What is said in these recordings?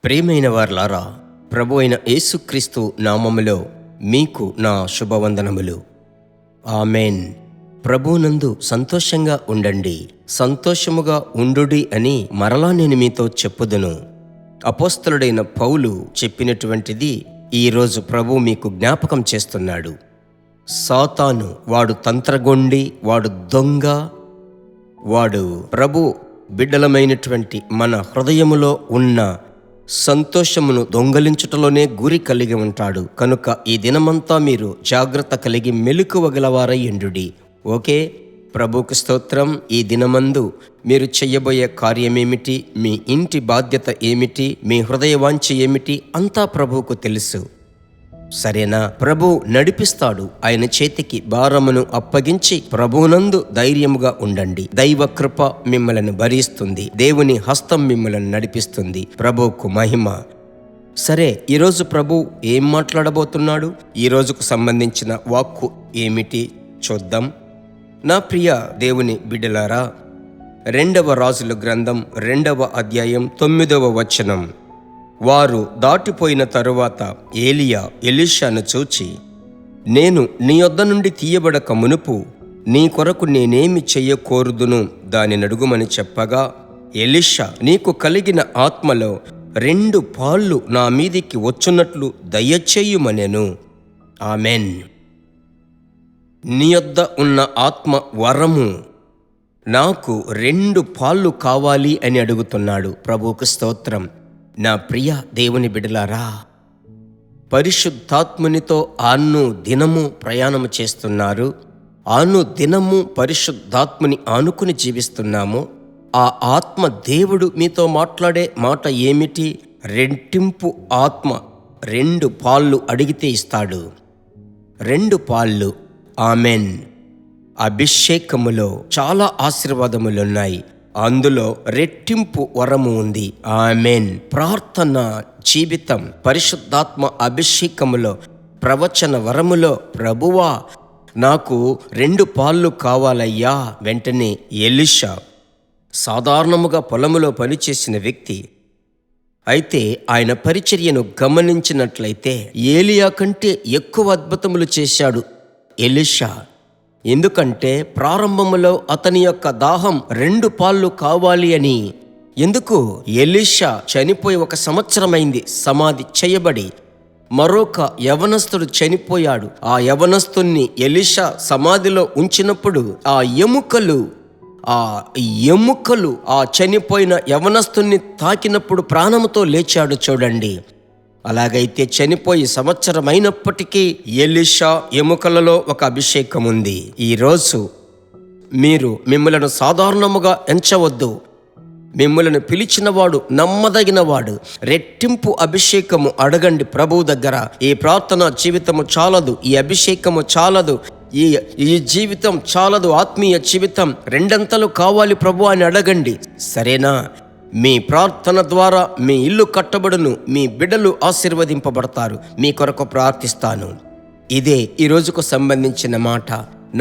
ప్రియమైన వారలారా, ప్రభు అయిన యేసుక్రీస్తు నామములో మీకు నా శుభవందనములు. ఆమెన్. ప్రభువునందు సంతోషంగా ఉండండి, సంతోషముగా ఉండుడి అని మరలా నేను మీతో చెప్పుదును. అపోస్తలుడైన పౌలు చెప్పినటువంటిది ఈరోజు ప్రభు మీకు జ్ఞాపకం చేస్తున్నాడు. సాతాను వాడు తంత్రగొండి, వాడు దొంగ, వాడు ప్రభు బిడ్డలమైనటువంటి మన హృదయములో ఉన్న సంతోషమును దొంగలించుటలోనే గురి కలిగి ఉంటాడు. కనుక ఈ దినమంతా మీరు జాగ్రత్త కలిగి మెలకువగలవారై ఉండుడి. ఓకే, ప్రభువుకు స్తోత్రం. ఈ దినమందు మీరు చెయ్యబోయే కార్యమేమిటి, మీ ఇంటి బాధ్యత ఏమిటి, మీ హృదయవాంఛ ఏమిటి, అంతా ప్రభువుకు తెలుసు. సరేనా? ప్రభు నడిపిస్తాడు. ఆయన చేతికి భారమును అప్పగించి ప్రభువునందు ధైర్యముగా ఉండండి. దైవ కృప మిమ్మలను భరిస్తుంది, దేవుని హస్తం మిమ్మలను నడిపిస్తుంది. ప్రభువుకు మహిమ. సరే, ఈరోజు ప్రభు ఏం మాట్లాడబోతున్నాడు, ఈ రోజుకు సంబంధించిన వాక్కు ఏమిటి చూద్దాం. నా ప్రియ దేవుని బిడ్డలారా, 2వ రాజుల గ్రంథం 2వ అధ్యాయం 9వ వచనం. వారు దాటిపోయిన తరువాత ఏలియా ఎలీషాను చూచి, నేను నీ యొద్ద నుండి తీయబడక మునుపు నీ కొరకు నేనేమి చెయ్యకోరుదును, దాని నడుగుమని చెప్పగా, ఎలీషా, నీకు కలిగిన ఆత్మలో 2 పాళ్ళు నా మీదికి వచ్చున్నట్లు దయచేయుమనెను. ఆమెన్. నీ యొద్ద ఉన్న ఆత్మ వరము నాకు 2 పాళ్ళు కావాలి అని అడుగుతున్నాడు. ప్రభువుకు స్తోత్రం. నా ప్రియ దేవుని బిడ్డలారా, పరిశుద్ధాత్మునితో దినము ప్రయాణము చేస్తున్నారు. దినము పరిశుద్ధాత్ముని ఆనుకుని జీవిస్తున్నాము. ఆ ఆత్మ దేవుడు మీతో మాట్లాడే మాట ఏమిటి? రెట్టింపు ఆత్మ. 2 పాళ్ళు అడిగితే ఇస్తాడు. 2 పాళ్ళు. ఆమెన్. అభిషేకములో చాలా ఆశీర్వాదములున్నాయి, అందులో రెట్టింపు వరము ఉంది. ఆమెన్. ప్రార్థన జీవితం, పరిశుద్ధాత్మ అభిషేకములో, ప్రవచన వరములో, ప్రభువా నాకు 2 పాళ్ళు కావాలయ్యా. వెంటనే ఎలీషా సాధారణముగా పొలములో పనిచేసిన వ్యక్తి. అయితే ఆయన పరిచర్యను గమనించినట్లయితే ఏలియా కంటే ఎక్కువ అద్భుతములు చేశాడు ఎలీషా. ఎందుకంటే ప్రారంభములో అతని యొక్క దాహం 2 పాళ్ళు కావాలి అని. ఎందుకు? ఎలీషా చనిపోయి 1 సంవత్సరమైంది, సమాధి చేయబడి. మరొక యవనస్తుడు చనిపోయాడు. ఆ యవనస్తుణ్ణి ఎలీషా సమాధిలో ఉంచినప్పుడు ఆ ఎముకలు ఆ చనిపోయిన యవనస్తుణ్ణి తాకినప్పుడు ప్రాణముతో లేచాడు. చూడండి. అలాగైతే చనిపోయి సంవత్సరమైనప్పటికీ ఎలీషా ఎముకలలో ఒక అభిషేకం ఉంది. ఈరోజు మీరు మిమ్మలను సాధారణముగా ఎంచవద్దు. మిమ్మలను పిలిచినవాడు నమ్మదగినవాడు. రెట్టింపు అభిషేకము అడగండి ప్రభువు దగ్గర. ఈ ప్రార్థన జీవితము చాలదు, ఈ అభిషేకము చాలదు, ఈ జీవితం చాలదు, ఆత్మీయ జీవితం 2 కావాలి ప్రభు అని అడగండి. సరేనా? మీ ప్రార్థన ద్వారా మీ ఇల్లు కట్టబడును, మీ బిడ్డలు ఆశీర్వదింపబడతారు. మీ కొరకు ప్రార్థిస్తాను. ఇదే ఈ రోజుకు సంబంధించిన మాట.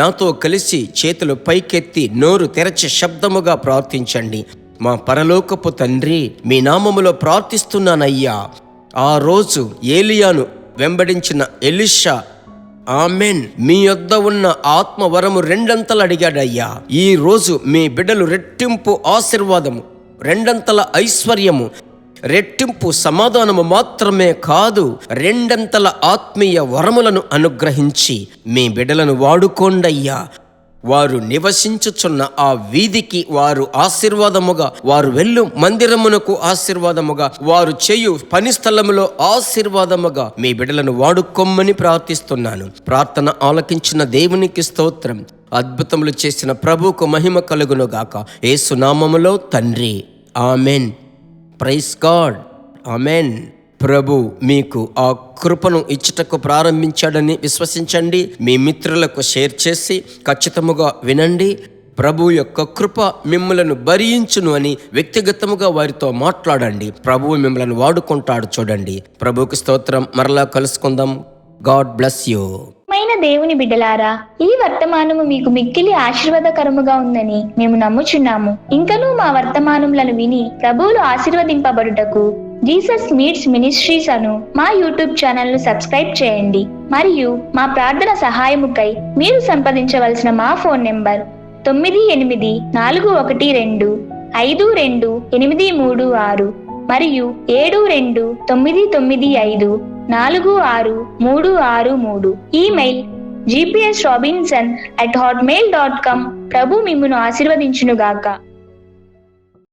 నాతో కలిసి చేతులు పైకెత్తి నోరు తెరచి శబ్దముగా ప్రార్థించండి. మా పరలోకపు తండ్రి, మీ నామములో ప్రార్థిస్తున్నానయ్యా. ఆ రోజు ఏలియాను వెంబడించిన ఎలీషా, ఆమెన్, మీ యొద్ద ఉన్న ఆత్మవరము 2 అడిగాడయ్యా. ఈ రోజు మీ బిడ్డలు రెట్టింపు ఆశీర్వాదము, 2 ఐశ్వర్యము, రెట్టింపు సమాధానము మాత్రమే కాదు, 2 ఆత్మీయ వరములను అనుగ్రహించి మీ బిడ్డలను వాడుకోండయ్యా. వారు నివసించుచున్న ఆ వీధికి వారు ఆశీర్వాదముగా, వారు వెళ్ళు మందిరమునకు ఆశీర్వాదముగా, వారు చేయు పని స్థలములో ఆశీర్వాదముగా మీ బిడ్డలను వాడుకోమని ప్రార్థిస్తున్నాను. ప్రార్థన ఆలకించిన దేవునికి స్తోత్రం. అద్భుతములు చేసిన ప్రభువుకు మహిమ కలుగునుగాక. యేసు నామములో తండ్రి. ఆమెన్. Praise God. ఆమెన్. ప్రభు మీకు ఆ కృపను ఇచ్చుటకు ప్రారంభించాడని విశ్వసించండి. మీ మిత్రులకు షేర్ చేసి ఖచ్చితముగా వినండి. ప్రభు యొక్క కృప మిమ్మలను భరించును అని వ్యక్తిగతముగా వారితో మాట్లాడండి. ప్రభువు మిమ్మల్ని వాడుకుంటాడు. చూడండి. ప్రభువుకి స్తోత్రం. మరలా కలుసుకుందాం. God bless you. దేవుని బిడ్డలారా, ఈ వర్తమానము మీకు మిక్కిలి ఆశీర్వాదకరముగా ఉందని మేము నమ్ముచున్నాము. ఇంకనూ మా వర్తమానములను విని ప్రభువులు ఆశీర్వదింపబడుటకు జీసస్ మీట్స్ మినిస్ట్రీస్ అను మా యూట్యూబ్ ఛానల్ ను సబ్స్క్రైబ్ చేయండి. మరియు మా ప్రార్థన సహాయముకై మీరు సంప్రదించవలసిన మా ఫోన్ నెంబర్ 9841522836 మరియు 7299546363. Email gpsrobinson@hotmail.com. ప్రభు మిమ్మును ఆశీర్వదించునుగాక.